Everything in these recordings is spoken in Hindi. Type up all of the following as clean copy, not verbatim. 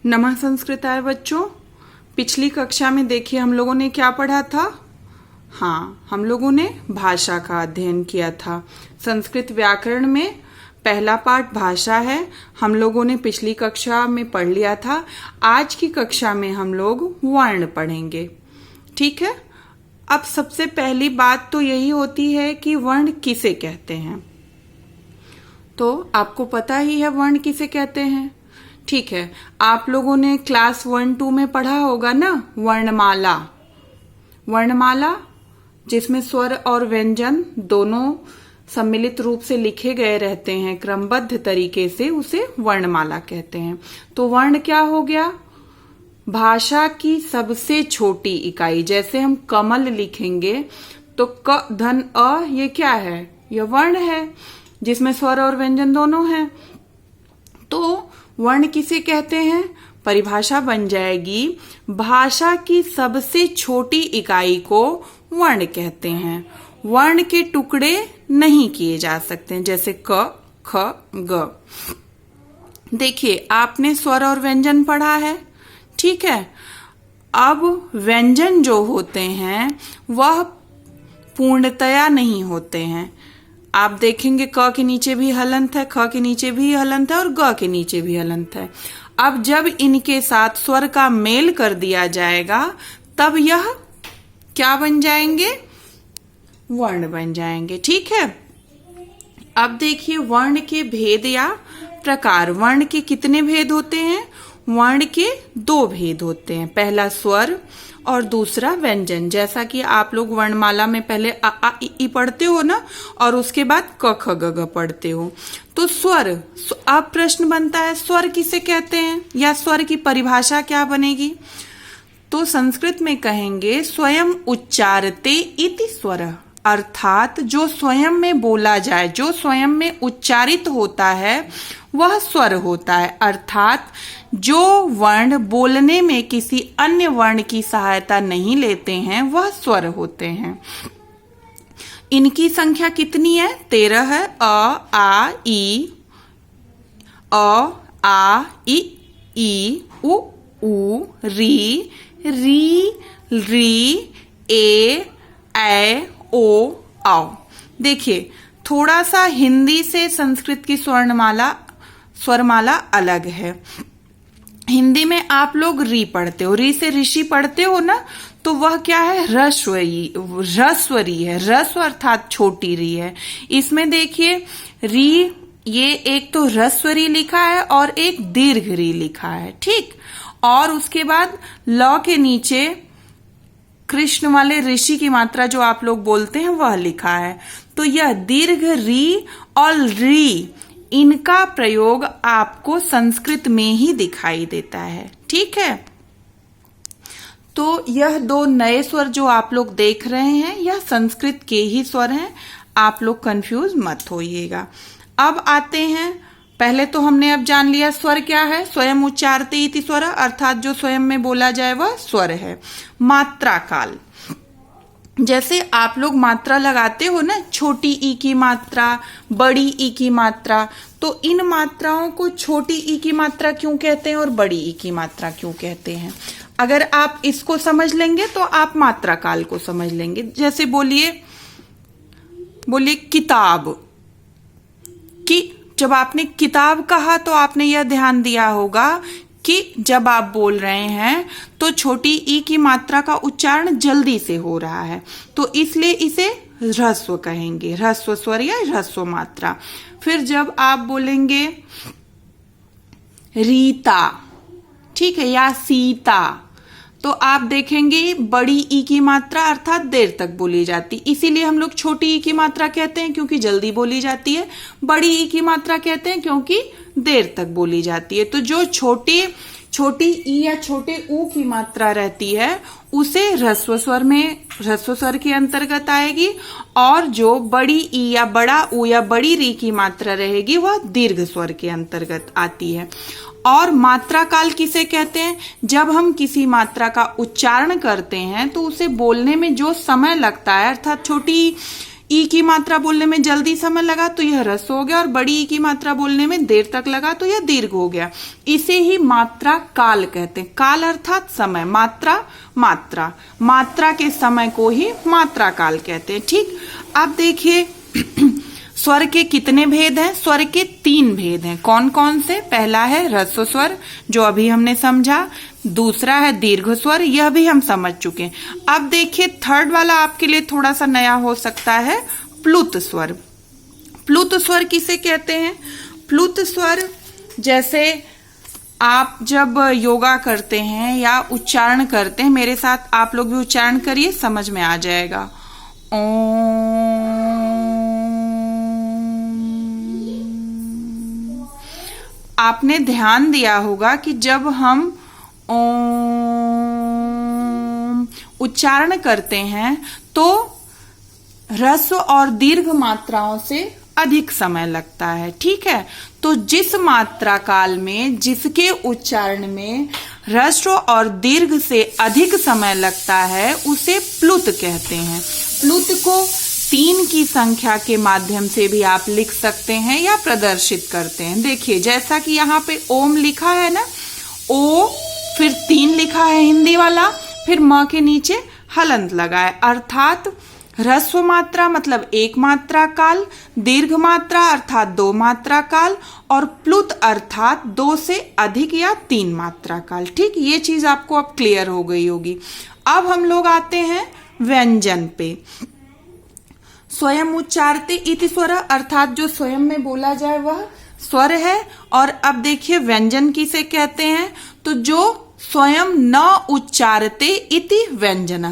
नमः संस्कृताय बच्चों। पिछली कक्षा में देखिए हम लोगों ने क्या पढ़ा था। हम लोगों ने भाषा का अध्ययन किया था। संस्कृत व्याकरण में पहला पाठ भाषा है, हम लोगों ने पिछली कक्षा में पढ़ लिया था। आज की कक्षा में हम लोग वर्ण पढ़ेंगे, ठीक है। अब सबसे पहली बात तो यही होती है कि वर्ण किसे कहते हैं। तो आपको पता ही है वर्ण किसे कहते हैं, ठीक है। आप लोगों ने क्लास 1-2 में पढ़ा होगा ना वर्णमाला। वर्णमाला जिसमें स्वर और व्यंजन दोनों सम्मिलित रूप से लिखे गए रहते हैं क्रमबद्ध तरीके से, उसे वर्णमाला कहते हैं। तो वर्ण क्या हो गया? भाषा की सबसे छोटी इकाई। जैसे हम कमल लिखेंगे तो क धन अ, ये क्या है? यह वर्ण है जिसमें स्वर और व्यंजन दोनों हैं। तो वर्ण किसे कहते हैं? परिभाषा बन जाएगी, भाषा की सबसे छोटी इकाई को वर्ण कहते हैं। वर्ण के टुकड़े नहीं किए जा सकते, जैसे क, ख, ग। देखिए आपने स्वर और व्यंजन पढ़ा है, ठीक है। अब व्यंजन जो होते हैं वह पूर्णतया नहीं होते हैं। आप देखेंगे क के नीचे भी हलंत है, ख के नीचे भी हलंत है और ग के नीचे भी हलंत है। अब जब इनके साथ स्वर का मेल कर दिया जाएगा तब यह क्या बन जाएंगे? वर्ण बन जाएंगे, ठीक है। अब देखिए वर्ण के भेद या प्रकार। वर्ण के कितने भेद होते हैं? वर्ण के 2 भेद होते हैं, पहला स्वर और दूसरा व्यंजन। जैसा कि आप लोग वर्णमाला में पहले अ आ इ ई पढ़ते हो ना, और उसके बाद क ख ग घ पढ़ते हो। तो स्वर, अब प्रश्न बनता है स्वर किसे कहते हैं या स्वर की परिभाषा क्या बनेगी? तो संस्कृत में कहेंगे स्वयं उच्चारते इति स्वर, अर्थात जो स्वयं में बोला जाए, जो स्वयं में उच्चारित होता है वह स्वर होता है। अर्थात जो वर्ण बोलने में किसी अन्य वर्ण की सहायता नहीं लेते हैं वह स्वर होते हैं। इनकी संख्या कितनी है? 13 है। अ, आ, ई, अ, आ, ई, उ, री, री, ए, ओ, आओ। देखिए थोड़ा सा हिंदी से संस्कृत की स्वरमाला अलग है। हिंदी में आप लोग री पढ़ते हो, री से ऋषि पढ़ते हो ना, तो वह क्या है? ह्रस्वरी है। ह्रस्व अर्थात छोटी री है। इसमें देखिए री, ये एक तो ह्रस्वरी लिखा है और एक दीर्घ री लिखा है, ठीक। और उसके बाद ल के नीचे कृष्ण वाले ऋषि की मात्रा जो आप लोग बोलते हैं वह लिखा है। तो यह दीर्घ री और री, इनका प्रयोग आपको संस्कृत में ही दिखाई देता है, ठीक है। तो यह 2 नए स्वर जो आप लोग देख रहे हैं यह संस्कृत के ही स्वर हैं, आप लोग कंफ्यूज मत होइएगा। अब आते हैं, पहले तो हमने अब जान लिया स्वर क्या है। स्वयं उच्चारते इति स्वर, अर्थात जो स्वयं में बोला जाए वह स्वर है। मात्रा काल, जैसे आप लोग मात्रा लगाते हो ना, छोटी ई की मात्रा, बड़ी ई की मात्रा, तो इन मात्राओं को छोटी ई की मात्रा क्यों कहते हैं और बड़ी ई की मात्रा क्यों कहते हैं? अगर आप इसको समझ लेंगे तो आप मात्रा काल को समझ लेंगे। जैसे बोलिए किताब कि जब आपने किताब कहा तो आपने यह ध्यान दिया होगा कि जब आप बोल रहे हैं तो छोटी ई की मात्रा का उच्चारण जल्दी से हो रहा है, तो इसलिए इसे ह्रस्व कहेंगे, ह्रस्व स्वर या ह्रस्व मात्रा। फिर जब आप बोलेंगे रीता, ठीक है, या सीता, तो आप देखेंगे बड़ी ई की मात्रा अर्थात देर तक बोली जाती, इसीलिए हम लोग छोटी ई की मात्रा कहते हैं क्योंकि जल्दी बोली जाती है। बड़ी ई की मात्रा कहते हैं क्योंकि देर तक बोली जाती है। तो जो छोटी ई या छोटे ऊ की मात्रा रहती है उसे ह्रस्व स्वर के अंतर्गत आएगी, और जो बड़ी ई या बड़ा ऊ या बड़ी री की मात्रा रहेगी वह दीर्घ स्वर के अंतर्गत आती है। और मात्रा काल किसे कहते हैं? जब हम किसी मात्रा का उच्चारण करते हैं तो उसे बोलने में जो समय लगता है, अर्थात छोटी ई की मात्रा बोलने में जल्दी समय लगा तो यह ह्रस्व हो गया, और बड़ी ई की मात्रा बोलने में देर तक लगा तो यह दीर्घ हो गया। इसे ही मात्रा काल कहते हैं। काल अर्थात समय, मात्रा मात्रा, मात्रा के समय को ही मात्रा काल कहते हैं। ठीक, अब देखिए स्वर के कितने भेद हैं? स्वर के 3 भेद हैं। कौन कौन से? पहला है ह्रस्व स्वर, जो अभी हमने समझा। दूसरा है दीर्घ स्वर, यह भी हम समझ चुके हैं। अब देखिए थर्ड वाला आपके लिए थोड़ा सा नया हो सकता है, प्लुत स्वर। प्लुत स्वर किसे कहते हैं? प्लुत स्वर जैसे आप जब योगा करते हैं या उच्चारण करते हैं, मेरे साथ आप लोग भी उच्चारण करिए, समझ में आ जाएगा। आपने ध्यान दिया होगा कि जब हम ओम उच्चारण करते हैं तो ह्रस्व और दीर्घ मात्राओं से अधिक समय लगता है। ठीक है, तो जिस मात्रा काल में, जिसके उच्चारण में ह्रस्व और दीर्घ से अधिक समय लगता है, उसे प्लुत कहते हैं। प्लुत को 3 की संख्या के माध्यम से भी आप लिख सकते हैं या प्रदर्शित करते हैं। देखिए जैसा कि यहाँ पे ओम लिखा है ना, ओ फिर 3 लिखा है हिंदी वाला, फिर म के नीचे हलंत लगा है, अर्थात ह्रस्व मात्रा मतलब 1 मात्रा काल, दीर्घ मात्रा अर्थात 2 मात्रा काल, और प्लुत अर्थात 2 से अधिक या 3 मात्रा काल। ठीक, ये चीज आपको अब क्लियर हो गई होगी। अब हम लोग आते हैं व्यंजन पे। स्वयं उच्चारते इति स्वर, अर्थात जो स्वयं में बोला जाए वह स्वर है। और अब देखिए व्यंजन किसे कहते हैं? तो जो स्वयं न उच्चारते इति व्यंजन,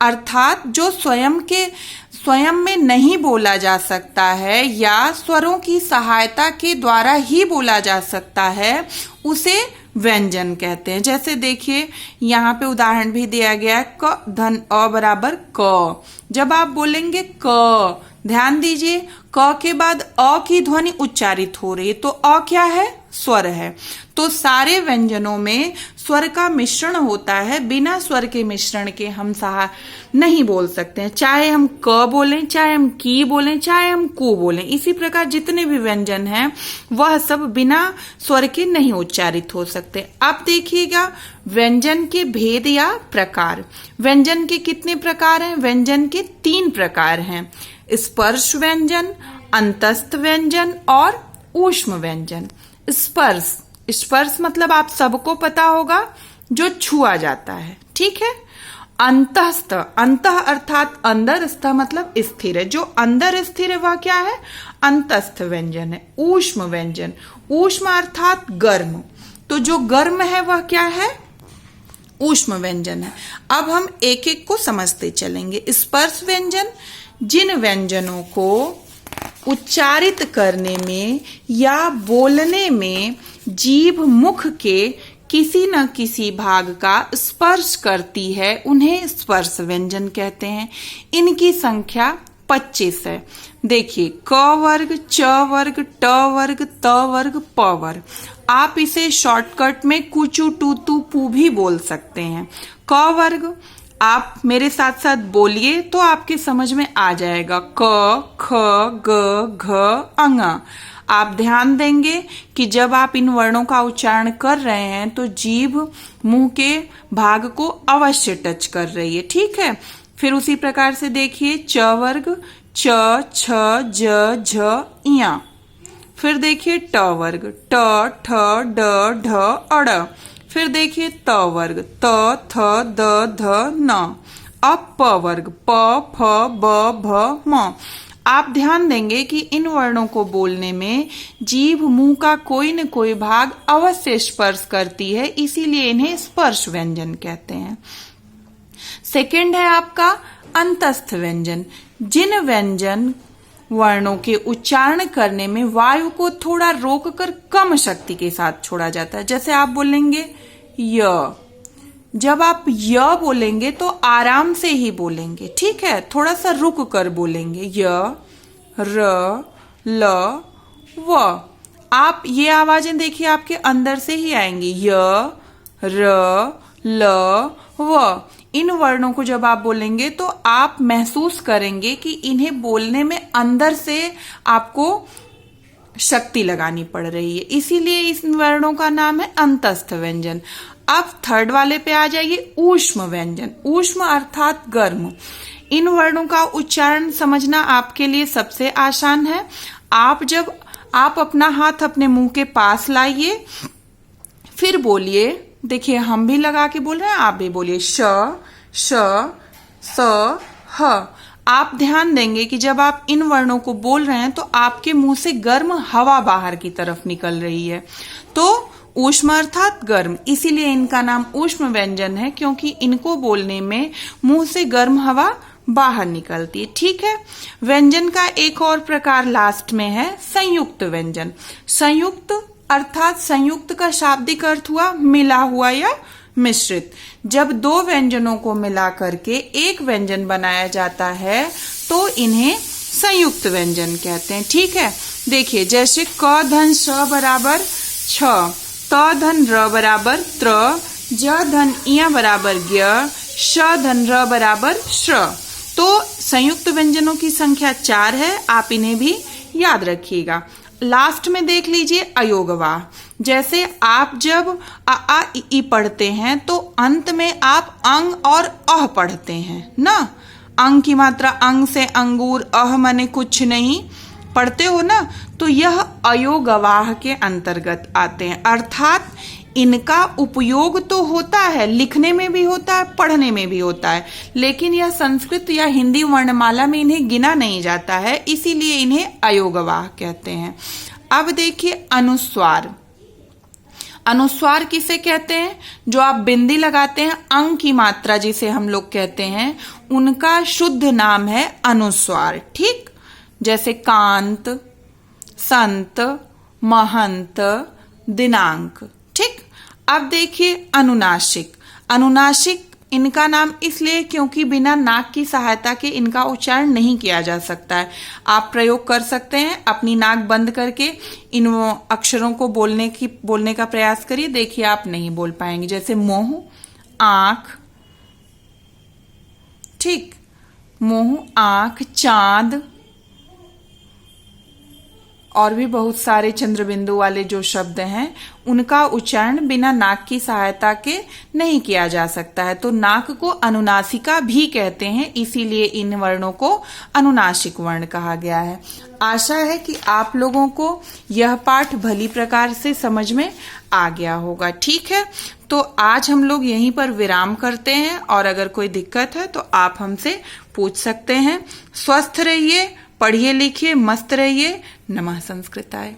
अर्थात जो स्वयं में नहीं बोला जा सकता है या स्वरों की सहायता के द्वारा ही बोला जा सकता है, उसे व्यंजन कहते हैं। जैसे देखिए यहाँ पे उदाहरण भी दिया गया है, क धन अ बराबर क। जब आप बोलेंगे क, ध्यान दीजिए क के बाद अ की ध्वनि उच्चारित हो रही है, तो अ क्या है? स्वर है। तो सारे व्यंजनों में स्वर का मिश्रण होता है, बिना स्वर के मिश्रण के हम नहीं बोल सकते हैं। चाहे हम क बोलें, चाहे हम की बोलें, चाहे हम कु बोलें, इसी प्रकार जितने भी व्यंजन हैं वह सब बिना स्वर के नहीं उच्चारित हो सकते। अब देखिएगा व्यंजन के भेद या प्रकार। व्यंजन के कितने प्रकार हैं? व्यंजन के 3 प्रकार हैं, स्पर्श व्यंजन, अंतस्थ व्यंजन और ऊष्म व्यंजन। स्पर्श, स्पर्श मतलब आप सबको पता होगा, जो छुआ जाता है। ठीक है। अंतस्थ, अंतः अर्थात अंदर, स्थ मतलब स्थिर है, जो अंदर स्थिर है वह क्या है? अंतस्थ व्यंजन है। ऊष्म व्यंजन, ऊष्म अर्थात गर्म, तो जो गर्म है वह क्या है? ऊष्म व्यंजन है। अब हम एक एक को समझते चलेंगे। स्पर्श व्यंजन, जिन व्यंजनों को उच्चारित करने में या बोलने में जीभ मुख के किसी न किसी भाग का स्पर्श करती है, उन्हें स्पर्श व्यंजन कहते हैं। इनकी संख्या 25 है। देखिए क वर्ग, च वर्ग, ट वर्ग, त वर्ग, प वर्ग। आप इसे शॉर्टकट में कुचू टूतू पू भी बोल सकते हैं। क वर्ग आप मेरे साथ साथ बोलिए तो आपके समझ में आ जाएगा। क, ख, ग, घ, अंग। आप ध्यान देंगे कि जब आप इन वर्णों का उच्चारण कर रहे हैं तो जीभ मुंह के भाग को अवश्य टच कर रही है। ठीक है। फिर उसी प्रकार से देखिए च वर्ग, च, छ, ज, झ, इया। फिर देखिए ट वर्ग, ट, ठ, ड, ढ, अड़। फिर देखिए त वर्ग, त, थ, द, ध, न। अब प वर्ग, प, फ, ब, भ, म। आप ध्यान देंगे कि इन वर्णों को बोलने में जीभ मुंह का कोई न कोई भाग अवश्य स्पर्श करती है, इसीलिए इन्हें स्पर्श व्यंजन कहते हैं। सेकंड है आपका अंतस्थ व्यंजन। जिन व्यंजन वर्णों के उच्चारण करने में वायु को थोड़ा रोककर कम शक्ति के साथ छोड़ा जाता है। जैसे आप बोलेंगे य, जब आप य बोलेंगे तो आराम से ही बोलेंगे। ठीक है, थोड़ा सा रुक कर बोलेंगे। य, र, ल, व। आप ये आवाजें देखिए आपके अंदर से ही आएंगी। य, र, ल, व। इन वर्णों को जब आप बोलेंगे तो आप महसूस करेंगे कि इन्हें बोलने में अंदर से आपको शक्ति लगानी पड़ रही है, इसीलिए इस वर्णों का नाम है अंतस्थ व्यंजन। अब थर्ड वाले पे आ जाइए, ऊष्म व्यंजन। ऊष्म अर्थात गर्म। इन वर्णों का उच्चारण समझना आपके लिए सबसे आसान है। आप अपना हाथ अपने मुंह के पास लाइए, फिर बोलिए। देखिए हम भी लगा के बोल रहे हैं, आप भी बोलिए। श, श, स, ह। आप ध्यान देंगे कि जब आप इन वर्णों को बोल रहे हैं तो आपके मुंह से गर्म हवा बाहर की तरफ निकल रही है। तो ऊष्म अर्थात गर्म, इसीलिए इनका नाम ऊष्म व्यंजन है, क्योंकि इनको बोलने में मुंह से गर्म हवा बाहर निकलती है। ठीक है। व्यंजन का एक और प्रकार लास्ट में है संयुक्त व्यंजन। संयुक्त अर्थात संयुक्त का शाब्दिक अर्थ हुआ मिला हुआ या मिश्रित। जब दो व्यंजनों को मिला करके एक व्यंजन बनाया जाता है तो इन्हें संयुक्त व्यंजन कहते हैं। ठीक है। देखिए जैसे क धन श बराबर छ, त धन र बराबर त्र, ज धन इया बराबर ज्ञ, श धन र बराबर श्र। तो संयुक्त व्यंजनों की संख्या 4 है, आप इन्हें भी याद रखिएगा। लास्ट में देख लीजिए अयोगवाह। जैसे आप जब अ आ इ ई पढ़ते हैं तो अंत में आप अंग और अह पढ़ते हैं ना। अंग की मात्रा अंग से अंगूर, अह माने कुछ नहीं, पढ़ते हो ना। तो यह अयोगवाह के अंतर्गत आते हैं, अर्थात इनका उपयोग तो होता है, लिखने में भी होता है, पढ़ने में भी होता है, लेकिन यह संस्कृत या हिंदी वर्णमाला में इन्हें गिना नहीं जाता है, इसीलिए इन्हें अयोगवाह कहते हैं। अब देखिए अनुस्वार। अनुस्वार किसे कहते हैं? जो आप बिंदी लगाते हैं, अंग की मात्रा जिसे हम लोग कहते हैं, उनका शुद्ध नाम है अनुस्वार। ठीक। जैसे कांत, संत, महंत, दिनांक। ठीक। अब देखिए अनुनासिक। अनुनासिक इनका नाम इसलिए क्योंकि बिना नाक की सहायता के इनका उच्चारण नहीं किया जा सकता है। आप प्रयोग कर सकते हैं, अपनी नाक बंद करके इन अक्षरों को बोलने का प्रयास करिए। देखिए आप नहीं बोल पाएंगे। जैसे मोह, आंख। ठीक। मोह, आंख, चांद, और भी बहुत सारे चंद्रबिंदु वाले जो शब्द हैं उनका उच्चारण बिना नाक की सहायता के नहीं किया जा सकता है। तो नाक को अनुनासिका भी कहते हैं, इसीलिए इन वर्णों को अनुनासिक वर्ण कहा गया है। आशा है कि आप लोगों को यह पाठ भली प्रकार से समझ में आ गया होगा। ठीक है। तो आज हम लोग यहीं पर विराम करते हैं, और अगर कोई दिक्कत है तो आप हमसे पूछ सकते हैं। स्वस्थ रहिए, पढ़िए लिखिए, मस्त रहिए। नमः संस्कृताय।